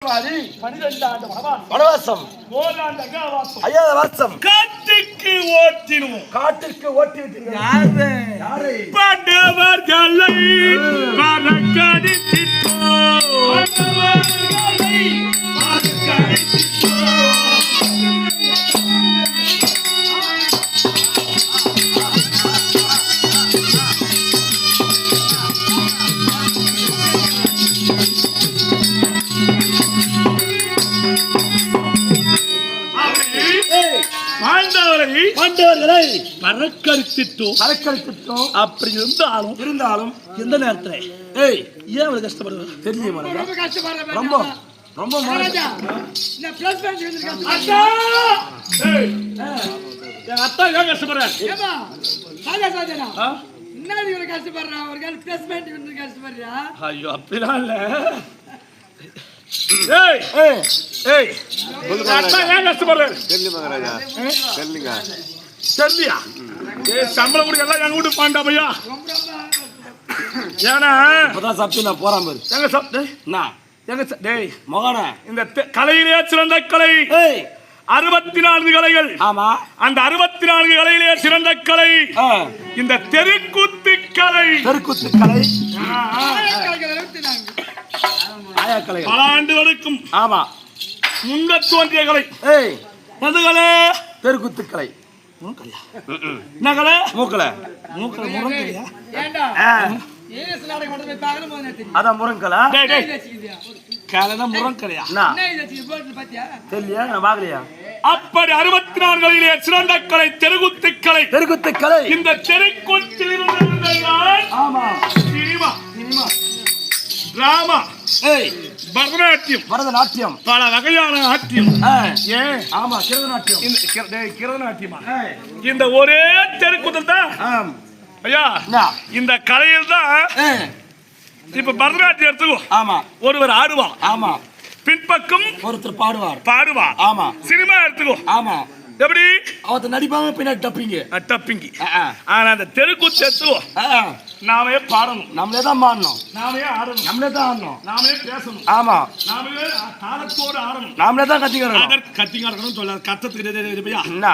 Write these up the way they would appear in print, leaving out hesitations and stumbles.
12 ஆண்டு வனவாசம், ஓராண்டு அகாவாசம், ஐயாத வாசம், காட்டுக்கு ஓட்டினோம். காட்டுக்கு ஓட்டி விட்டீர்கள். யாரை? பாண்டவர்களை மறக்கடித்திட்டோம். பாண்டவர்களை மறக்கடித்திட்டோம். பாண்டவர்களை மறக்கடித்திட்டோம். அப்படி இருந்தாலும் எந்த நேரத்துல ஏன் அவ்வளவு கஷ்டப்படுறது தெரியுமா? ரொம்ப ரொம்ப அத்தா ஏன் கஷ்டப்படுறாரு? ஐயோ அப்படிலாம் இல்ல. சம்பளம் கூட எல்லாம் எங்க வீட்டு பாண்டா பையா. ஏன்னா சாப்பிட்டு நான் போறான் பாரு. எங்க சாப்பிட்டு டேய் மகான இந்த கலையிலே சிறந்த கலை 64 கலைகள். ஆமா, அந்த 64 கலையிலே சிறந்த கலை இந்த தெருக்கூத்து கலை. தெருக்கூத்து கலை பல ஆண்டுகளுக்கும் ஆமா முன்ன தோன்றிய கலை. எது கலை? தெருக்கூத்து கலை. என்ன கலை? மூக்கல அதான் முருங்கலா. முருங்கலையா தெரியல, நான் பாக்கலையா? அப்படி 64 கலையிலே சிறந்த கலை தெருக்கூத்து கலை. தெருக்கூத்து கலை இந்த தெருக்கூத்தில் சினிமா, டிராமா, பரதநாட்டியம், பல வகையான நாட்டியம். ஏன்? ஆமா, கிரதநாட்டியம். கிரதநாட்டியமா? இந்த ஒரே தெருக்கூத்தில் தான் ஐயா, இந்த கலையில் தான். இப்ப பரதநாட்டியம் எடுத்துக்கோ. ஆமா, ஒருவர் ஆடுவார். ஆமா, பின்பக்கம் ஒருத்தர் பாடுவார். ஆமா. சினிமா எடுத்துக்கோ. ஆமா, எப்படி அவத்த நடிப்பாங்க, பின்னாடி டப்பிங்க. ஆனா அந்த தெருக்கூத்து எடுத்துக்கோ. நாமே பாடணும், நம்மளே தான் பாடணும், நாமே ஆடணும், நம்மளே தான் ஆடணும், நாமே பேசணும். ஆமா, நாமே தாளத்தோடு ஆடணும், நம்மளே தான் கத்திக்கிறோம். கத்திங்கணும் சொல்ல கத்தத்துக்கு என்ன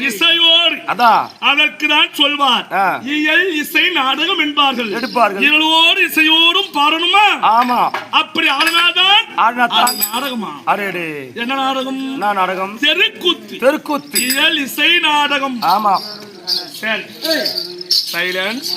இசையோடு அதான் அதற்கு தான் சொல்வார். இயல் இசை நாடகம் என்பார்கள், எடுப்பார்கள். இயலோடு இசையோடும் பாடணுமா? ஆமா, அப்படி ஆடினாதான் நாடகமா? அரேடே, என்ன நாடகம்? நாடகம் தெருக்கூத்து. இயல் இசை நாடகம். ஆமா, சரி, சைலன்ஸ்.